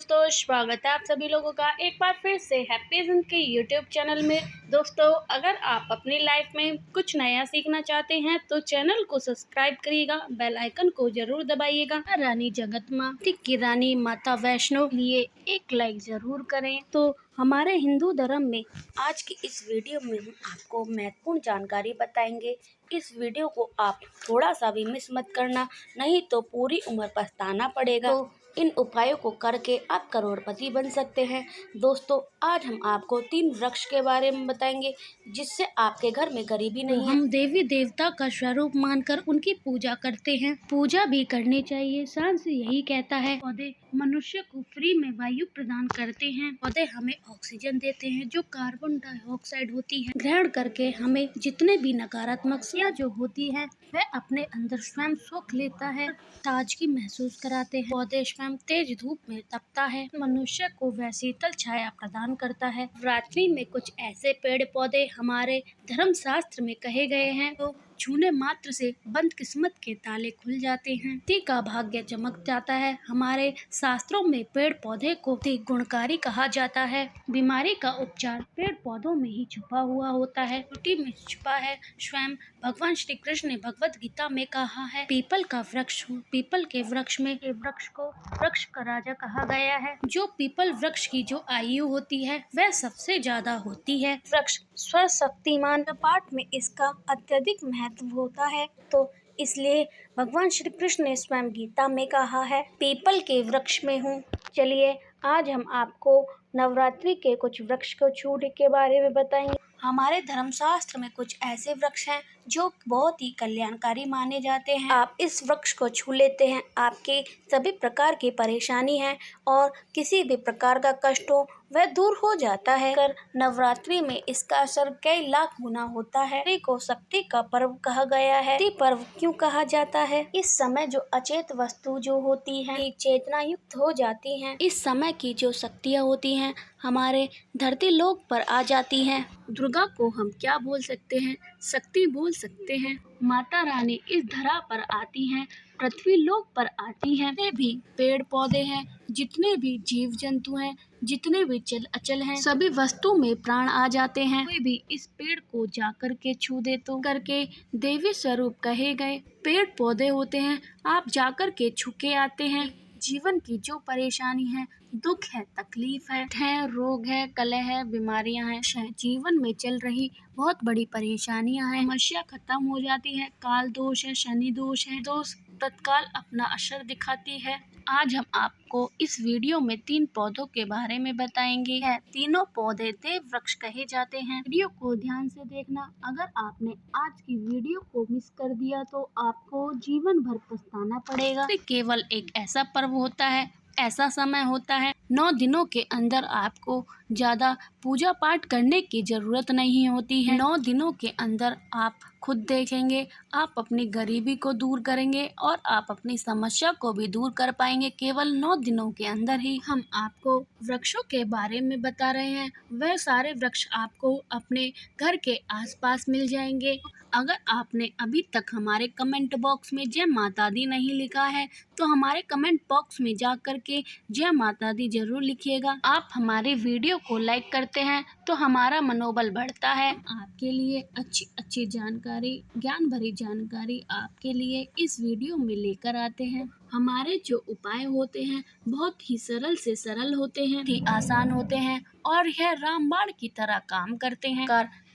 दोस्तों, स्वागत है आप सभी लोगों का एक बार फिर से हैप्पी ज़िंदगी के यूट्यूब चैनल में। दोस्तों, अगर आप अपनी लाइफ में कुछ नया सीखना चाहते हैं तो चैनल को सब्सक्राइब करिएगा, बेल आइकन को जरूर दबाइएगा। रानी जगतमाता की रानी माता वैष्णो लिए एक लाइक जरूर करें। तो हमारे हिंदू धर्म में आज की इस वीडियो में हम आपको महत्वपूर्ण जानकारी बताएंगे। इस वीडियो को आप थोड़ा सा भी मिस मत करना, नहीं तो पूरी उम्र पछताना पड़ेगा। तो इन उपायों को करके आप करोड़पति बन सकते हैं। दोस्तों, आज हम आपको 3 वृक्ष के बारे में बताएंगे जिससे आपके घर में गरीबी नहीं है। हम देवी देवता का स्वरूप मानकर उनकी पूजा करते हैं। पूजा भी करनी चाहिए। साइंस यही कहता है, पौधे मनुष्य को फ्री में वायु प्रदान करते हैं। पौधे हमें ऑक्सीजन देते हैं जो कार्बन डाइऑक्साइड होती है ग्रहण करके हमें जितने भी नकारात्मक जो होती है वह अपने अंदर स्वयं सोख लेता है, ताजगी महसूस कराते हैं। पौधे स्वयं तेज धूप में तपता है, मनुष्य को वह शीतल छाया प्रदान करता है। रात्रि में कुछ ऐसे पेड़ पौधे हमारे धर्म शास्त्र में कहे गए हैं तो छूने मात्र से बंद किस्मत के ताले खुल जाते हैं, व्यक्ति का भाग्य चमक जाता है। हमारे शास्त्रों में पेड़ पौधे को गुणकारी कहा जाता है। बीमारी का उपचार पेड़ पौधों में ही छुपा हुआ होता है, मिट्टी में छुपा है। स्वयं भगवान श्री कृष्ण ने भगवत गीता में कहा है, पीपल का वृक्ष हूँ। पीपल के वृक्ष में वृक्ष को वृक्ष का राजा कहा गया है। जो पीपल वृक्ष की जो आयु होती है वह सबसे ज्यादा होती है। वृक्ष सर्वशक्तिमान पाठ में इसका अत्यधिक महत्व होता है, तो इसलिए भगवान श्री कृष्ण ने स्वयं गीता में कहा है, पीपल के वृक्ष में हूँ। चलिए, आज हम आपको नवरात्रि के कुछ वृक्ष को छूने के बारे में बताएंगे। हमारे धर्मशास्त्र में कुछ ऐसे वृक्ष हैं जो बहुत ही कल्याणकारी माने जाते हैं। आप इस वृक्ष को छू लेते हैं, आपके सभी प्रकार की परेशानी है और किसी भी प्रकार का कष्ट हो वह दूर हो जाता है। कर नवरात्रि में इसका असर कई लाख गुना होता है। नवरात्रि को शक्ति का पर्व कहा गया है। शक्ति पर्व क्यों कहा जाता है? इस समय जो अचेत वस्तु जो होती है चेतना युक्त हो जाती है। इस समय की जो शक्तियाँ होती हैं हमारे धरती लोक पर आ जाती हैं। दुर्गा को हम क्या बोल सकते हैं? शक्ति बोल सकते हैं। माता रानी इस धरा पर आती हैं, पृथ्वी लोक पर आती हैं। जितने भी पेड़ पौधे हैं, जितने भी जीव जंतु हैं, जितने भी चल अचल हैं, सभी वस्तु में प्राण आ जाते हैं। कोई भी इस पेड़ को जाकर के छू दे तो करके देवी स्वरूप कहे गए पेड़ पौधे होते हैं, आप जाकर के छू के आते हैं। जीवन की जो परेशानी है, दुख है, तकलीफ है, रोग है, कलह है, बीमारियां हैं, जीवन में चल रही बहुत बड़ी परेशानियां हैं, समस्या खत्म हो जाती है। काल दोष है, शनि दोष है, दोष तत्काल अपना असर दिखाती है। आज हम आपको इस वीडियो में 3 पौधों के बारे में बताएंगे। तीनों पौधे देव वृक्ष कहे जाते हैं। वीडियो को ध्यान से देखना। अगर आपने आज की वीडियो को मिस कर दिया तो आपको जीवन भर पछताना पड़ेगा। केवल एक ऐसा पर्व होता है, ऐसा समय होता है, 9 दिनों के अंदर आपको ज्यादा पूजा पाठ करने की जरूरत नहीं होती है। 9 दिनों के अंदर आप खुद देखेंगे, आप अपनी गरीबी को दूर करेंगे और आप अपनी समस्या को भी दूर कर पाएंगे। केवल 9 दिनों के अंदर ही हम आपको वृक्षों के बारे में बता रहे हैं। वह सारे वृक्ष आपको अपने घर के आसपास मिल जाएंगे। अगर आपने अभी तक हमारे कमेंट बॉक्स में जय माता दी नहीं लिखा है तो हमारे कमेंट बॉक्स में जा कर के जय माता दी जरूर लिखिएगा। आप हमारे वीडियो को लाइक करते हैं तो हमारा मनोबल बढ़ता है। आपके लिए अच्छी जानकारी, ज्ञान भरी जानकारी आपके लिए इस वीडियो में लेकर आते हैं। हमारे जो उपाय होते हैं बहुत ही सरल से सरल होते हैं, ही आसान होते हैं और यह रामबाण की तरह काम करते हैं।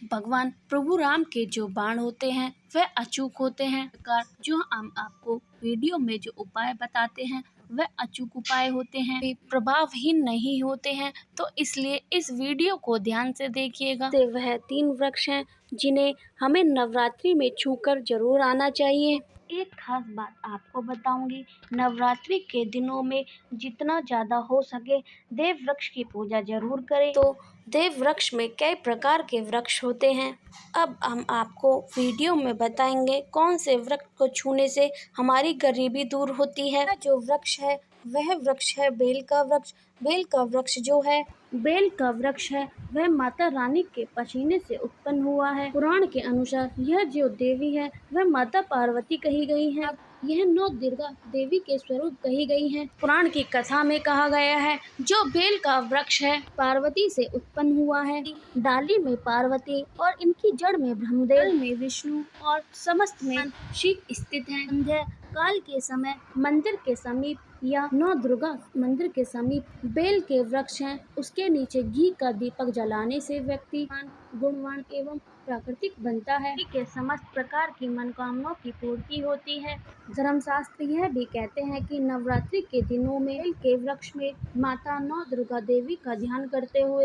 भगवान प्रभु राम के जो बाण होते हैं वह अचूक होते हैं। जो हम आपको वीडियो में जो उपाय बताते हैं वह अचूक उपाय होते हैं, प्रभावहीन नहीं होते हैं, तो इसलिए इस वीडियो को ध्यान से देखिएगा। वह 3 वृक्ष हैं जिन्हें हमें नवरात्रि में छूकर जरूर आना चाहिए। एक खास बात आपको बताऊंगी, नवरात्रि के दिनों में जितना ज्यादा हो सके देव वृक्ष की पूजा जरूर करें। तो देव वृक्ष में कई प्रकार के वृक्ष होते हैं। अब हम आपको वीडियो में बताएंगे कौन से वृक्ष को छूने से हमारी गरीबी दूर होती है। जो वृक्ष है वह वृक्ष है बेल का वृक्ष। बेल का वृक्ष जो है, बेल का वृक्ष है वह माता रानी के पसीने से उत्पन्न हुआ है। पुराण के अनुसार यह जो देवी है वह माता पार्वती कही गई है। यह नौ दुर्गा देवी के स्वरूप कही गई हैं। पुराण की कथा में कहा गया है, जो बेल का वृक्ष है पार्वती से उत्पन्न हुआ है। डाली में पार्वती और इनकी जड़ में ब्रह्मदेव में विष्णु और समस्त में शिव स्थित हैं। संध्या काल के समय मंदिर के समीप या नौ दुर्गा मंदिर के समीप बेल के वृक्ष हैं। उसके नीचे घी का दीपक जलाने से व्यक्ति गुणवान एवं प्राकृतिक बनता है। के समस्त प्रकार की मनोकामनाओं की पूर्ति होती है। धर्मशास्त्र यह भी कहते हैं कि नवरात्रि के दिनों में बेल के वृक्ष में माता नौ दुर्गा देवी का ध्यान करते हुए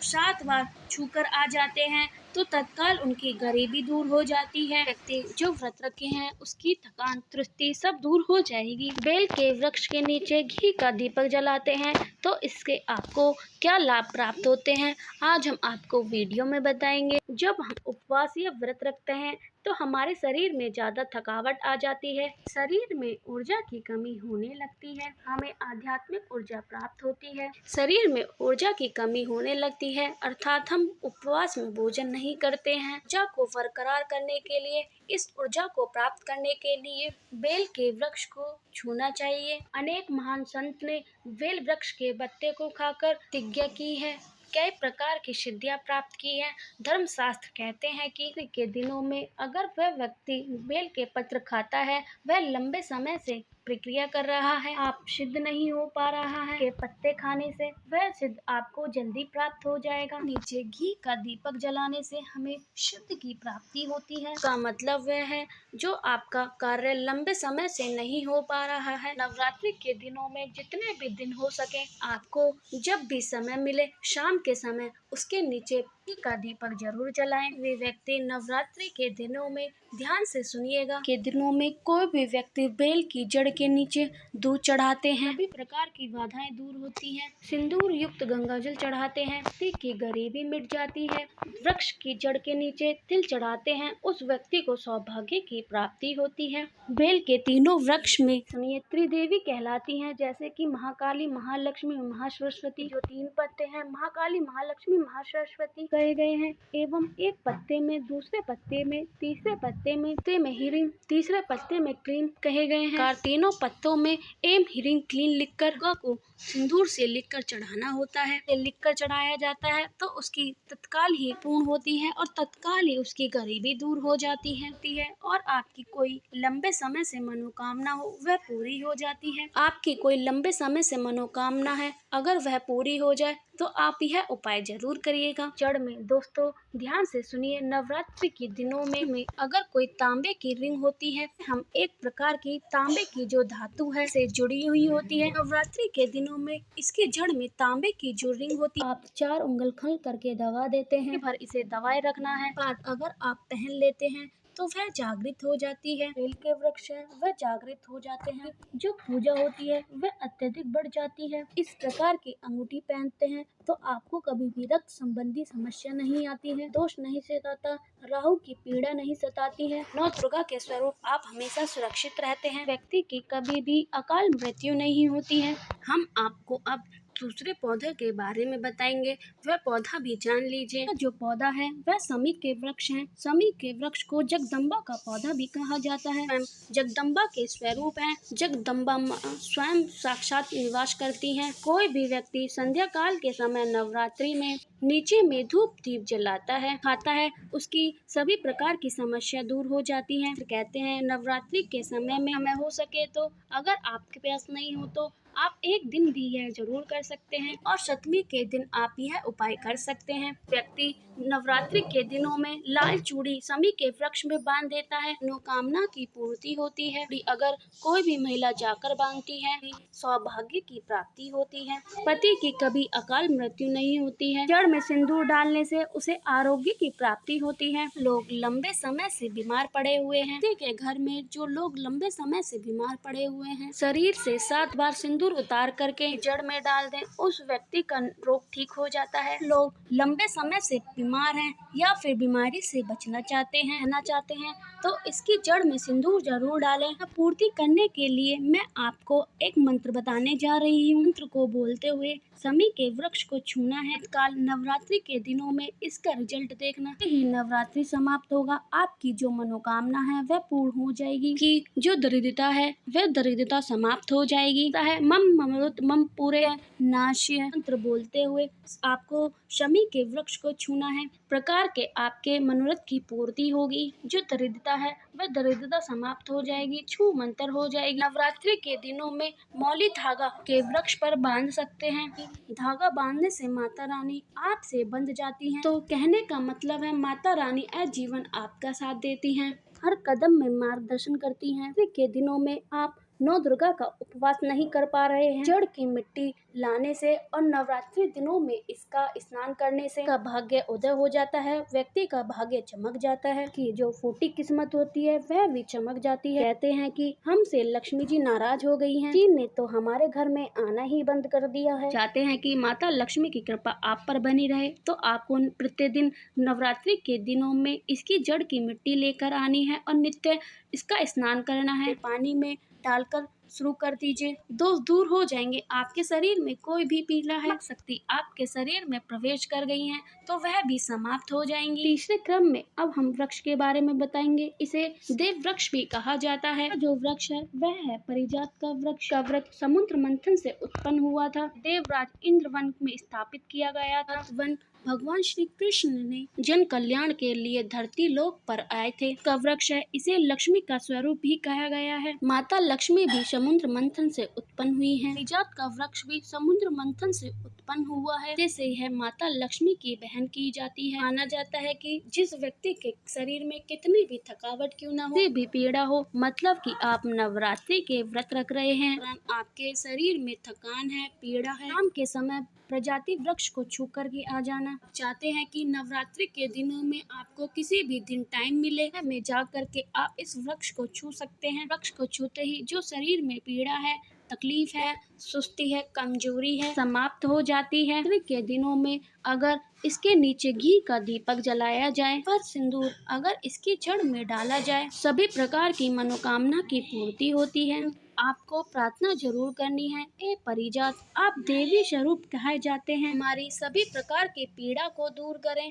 7 बार छूकर आ जाते हैं तो तत्काल उनकी गरीबी दूर हो जाती है। व्यक्ति जो व्रत रखे हैं उसकी थकान त्रुटि सब दूर हो जाएगी। बेल के वृक्ष के नीचे घी का दीपक जलाते हैं तो इसके आपको क्या लाभ प्राप्त होते हैं, आज हम आपको वीडियो में बताएंगे। जब हम उपवास या व्रत रखते हैं तो हमारे शरीर में ज्यादा थकावट आ जाती है, शरीर में ऊर्जा की कमी होने लगती है, हमें आध्यात्मिक ऊर्जा प्राप्त होती है। शरीर में ऊर्जा की कमी होने लगती है अर्थात हम उपवास में भोजन नहीं करते हैं। ऊर्जा को बरकरार करने के लिए, इस ऊर्जा को प्राप्त करने के लिए बेल के वृक्ष को छूना चाहिए। अनेक महान संत ने बेल वृक्ष के पत्ते को खाकर प्रतिज्ञा की है, कई प्रकार की सिद्धियां प्राप्त की हैं। धर्मशास्त्र कहते हैं कि के दिनों में अगर वह व्यक्ति बेल के पत्र खाता है, वह लंबे समय से प्रक्रिया कर रहा है, आप सिद्ध नहीं हो पा रहा है के पत्ते खाने से, वह सिद्ध आपको जल्दी प्राप्त हो जाएगा। नीचे घी का दीपक जलाने से हमें सिद्ध की प्राप्ति होती है। का मतलब वह है जो आपका कार्य लंबे समय से नहीं हो पा रहा है। नवरात्रि के दिनों में जितने भी दिन हो सके, आपको जब भी समय मिले शाम के समय उसके नीचे घी का दीपक जरूर जलाएं। वे व्यक्ति नवरात्रि के दिनों में ध्यान से सुनिएगा के दिनों में कोई भी व्यक्ति बेल की जड़ के नीचे दूध चढ़ाते हैं, सभी प्रकार की बाधाएं दूर होती हैं। सिंदूर युक्त गंगाजल चढ़ाते हैं, व्यक्ति की गरीबी मिट जाती है। वृक्ष की जड़ के नीचे तिल चढ़ाते हैं, उस व्यक्ति को सौभाग्य की प्राप्ति होती है। बेल के तीनों वृक्ष में त्रिदेवी कहलाती हैं, जैसे कि महाकाली, महालक्ष्मी, महासरस्वती। जो 3 पत्ते हैं महाकाली, महालक्ष्मी, महासरस्वती कहे गए हैं एवं एक पत्ते में, दूसरे पत्ते में, तीसरे पत्ते में हीरिंग, तीसरे पत्ते में क्लीन कहे गए हैं। तीनों पत्तों में एम हीरिंग क्लीन लिखकर को सिंदूर से लिखकर चढ़ाना होता है। लिखकर चढ़ाया जाता है तो उसकी तत्काल ही पूर्ण होती है और तत्काल ही उसकी गरीबी दूर हो जाती है और आपकी कोई लंबे समय से मनोकामना हो वह पूरी हो जाती है। आपकी कोई लंबे समय से मनोकामना है, अगर वह पूरी हो जाए तो आप यह उपाय जरूर करिएगा। जड़ में दोस्तों ध्यान से सुनिए, नवरात्रि के दिनों में अगर कोई तांबे की रिंग होती है, हम एक प्रकार की तांबे की जो धातु है से जुड़ी हुई होती है, नवरात्रि के दिनों में इसके जड़ में तांबे की जो रिंग होती है, आप 4 उंगल खल करके दबा देते हैं, भर इसे दबाए रखना है। बाद अगर आप पहन लेते हैं तो वह जागृत हो जाती है। बेल के वृक्ष है वह जागृत हो जाते हैं, जो पूजा होती है वह अत्यधिक बढ़ जाती है। इस प्रकार की अंगूठी पहनते हैं तो आपको कभी भी रक्त संबंधी समस्या नहीं आती है, दोष नहीं सताता, राहु की पीड़ा नहीं सताती है। नौ दुर्गा के स्वरूप आप हमेशा सुरक्षित रहते हैं, व्यक्ति की कभी भी अकाल मृत्यु नहीं होती है। हम आपको अब दूसरे पौधे के बारे में बताएंगे, वह पौधा भी जान लीजिए। जो पौधा है वह समी के वृक्ष है। समी के वृक्ष को जगदम्बा का पौधा भी कहा जाता है। जगदम्बा के स्वरूप है, जगदम्बा स्वयं साक्षात निवास करती हैं। कोई भी व्यक्ति संध्या काल के समय नवरात्रि में नीचे में धूप दीप जलाता है, खाता है, उसकी सभी प्रकार की समस्या दूर हो जाती है। कहते हैं नवरात्रि के समय में हमें हो सके तो अगर आपके पास नहीं हो तो आप एक दिन भी यह जरूर कर सकते हैं और सप्तमी के दिन आप यह उपाय कर सकते हैं। व्यक्ति नवरात्रि के दिनों में लाल चूड़ी समी के वृक्ष में बांध देता है, मनोकामना की पूर्ति होती है। अगर कोई भी महिला जाकर बांधती है, सौभाग्य की प्राप्ति होती है, पति की कभी अकाल मृत्यु नहीं होती है। जड़ में सिंदूर डालने से उसे आरोग्य की प्राप्ति होती है। लोग लंबे समय से बीमार पड़े हुए हैं, के घर में जो लोग लंबे समय से बीमार पड़े हुए हैं, शरीर से 7 बार सिंदूर सिंदूर उतार करके जड़ में डाल दें, उस व्यक्ति का रोग ठीक हो जाता है। लोग लंबे समय से बीमार हैं या फिर बीमारी से बचना चाहते हैं तो इसकी जड़ में सिंदूर जरूर डालें। पूर्ति करने के लिए मैं आपको एक मंत्र बताने जा रही हूँ। मंत्र को बोलते हुए शमी के वृक्ष को छूना है। काल नवरात्रि के दिनों में इसका रिजल्ट देखना ही नवरात्रि समाप्त होगा। आपकी जो मनोकामना है वह पूर्ण हो जाएगी, कि जो दरिद्रता है वह दरिद्रता समाप्त हो जाएगी। मम ममरुत मम पूरे नाश्य मंत्र बोलते हुए आपको शमी के वृक्ष को छूना है। प्रकार के आपके मनोरथ की पूर्ति होगी। जो दरिद्रता है वह दरिद्रता समाप्त हो जाएगी, छू मंतर हो जाएगी। नवरात्रि के दिनों में मौली धागा के वृक्ष पर बांध सकते हैं। धागा बांधने से माता रानी आपसे बंध जाती हैं। तो कहने का मतलब है माता रानी आजीवन आपका साथ देती हैं, हर कदम में मार्गदर्शन करती हैं। के दिनों में आप नौ दुर्गा का उपवास नहीं कर पा रहे हैं, जड़ की मिट्टी लाने से और नवरात्रि दिनों में इसका स्नान करने से का भाग्य उदय हो जाता है। व्यक्ति का भाग्य चमक जाता है, कि जो फूटी किस्मत होती है वह भी चमक जाती है। कहते हैं कि हमसे लक्ष्मी जी नाराज हो गई हैं, ने तो हमारे घर में आना ही बंद कर दिया है। चाहते हैं कि माता लक्ष्मी की कृपा आप पर बनी रहे तो आपको प्रतिदिन नवरात्रि के दिनों में इसकी जड़ की मिट्टी लेकर आनी है और नित्य इसका स्नान करना है। पानी में डालकर शुरू कर दीजिए। दोष दूर हो जाएंगे। आपके शरीर में कोई भी पीड़ा है शक्ति आपके शरीर में प्रवेश कर गई है तो वह भी समाप्त हो जाएंगी। तीसरे क्रम में अब हम वृक्ष के बारे में बताएंगे। इसे देव वृक्ष भी कहा जाता है। जो वृक्ष है वह है परिजात का वृक्ष। का वृक्ष समुद्र मंथन से उत्पन्न हुआ था। देवराज इंद्र वन में स्थापित किया गया था। वन भगवान श्री कृष्ण ने जन कल्याण के लिए धरती लोक पर आए थे। का वृक्ष है, इसे लक्ष्मी का स्वरूप भी कहा गया है। माता लक्ष्मी भी समुद्र मंथन से उत्पन्न हुई है। परिजात का वृक्ष भी समुद्र मंथन से उत्पन्न हुआ है, जैसे यह माता लक्ष्मी की बहन की जाती है। माना जाता है कि जिस व्यक्ति के शरीर में कितनी भी थकावट क्यों न हो, भी पीड़ा हो, मतलब कि आप नवरात्रि के व्रत रख रहे हैं, आपके शरीर में थकान है, पीड़ा है, शाम के समय प्रजाति वृक्ष को छू करके आ जाना। चाहते हैं कि नवरात्रि के दिनों में आपको किसी भी दिन टाइम मिले में जा करके आप इस वृक्ष को छू सकते हैं। वृक्ष को छूते ही जो शरीर में पीड़ा है, तकलीफ है, सुस्ती है, कमजोरी है, समाप्त हो जाती है। के दिनों में अगर इसके नीचे घी का दीपक जलाया जाए और सिंदूर अगर इसकी जड़ में डाला जाए, सभी प्रकार की मनोकामना की पूर्ति होती है। आपको प्रार्थना जरूर करनी है। ए परिजात, आप देवी स्वरूप कहे जाते हैं। हमारी सभी प्रकार की पीड़ा को दूर करें।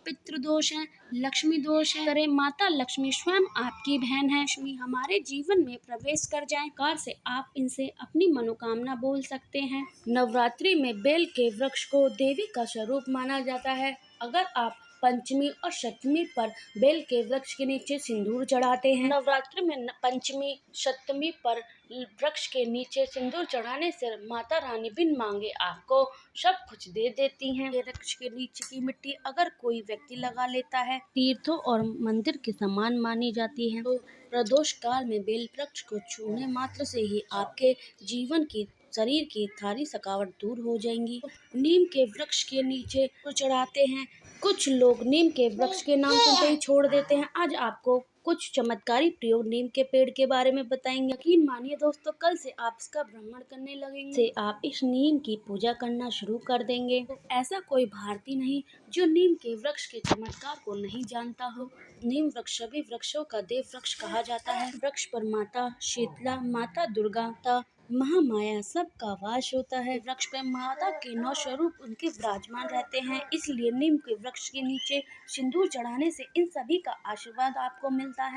पितृदोष है, लक्ष्मी दोष है, करे माता लक्ष्मी स्वयं आपकी बहन है। लक्ष्मी हमारे जीवन में प्रवेश कर जाएं, कार से आप इनसे अपनी मनोकामना बोल सकते हैं। नवरात्रि में बेल के वृक्ष को देवी का स्वरूप माना जाता है। अगर आप पंचमी और सप्तमी पर बेल के वृक्ष के नीचे सिंदूर चढ़ाते हैं, नवरात्रि में पंचमी सप्तमी पर वृक्ष के नीचे सिंदूर चढ़ाने से माता रानी बिन मांगे आपको सब कुछ दे देती हैं। वृक्ष के नीचे की मिट्टी अगर कोई व्यक्ति लगा लेता है, तीर्थों और मंदिर के समान मानी जाती है। तो प्रदोष काल में बेल वृक्ष को छूने मात्र से ही आपके जीवन की शरीर की सारी थकावट दूर हो जाएंगी। नीम के वृक्ष के नीचे चढ़ाते हैं। कुछ लोग नीम के वृक्ष के नाम सुनते ही छोड़ देते हैं। आज आपको कुछ चमत्कारी प्रयोग नीम के पेड़ के बारे में बताएंगे। यकीन मानिए दोस्तों, कल से आप इसका भ्रमण करने लगेंगे, से आप इस नीम की पूजा करना शुरू कर देंगे। तो ऐसा कोई भारतीय नहीं जो नीम के वृक्ष के चमत्कार को नहीं जानता हो। नीम वृक्ष सभी वृक्षों का देव वृक्ष कहा जाता है। वृक्ष पर माता शीतला, माता दुर्गा, महामाया सबका वास होता है। वृक्ष पे माता के 9 स्वरूप उनके विराजमान रहते हैं, इसलिए नीम के वृक्ष के नीचे सिंदूर चढ़ाने से इन सभी का आशीर्वाद आपको मिलता है।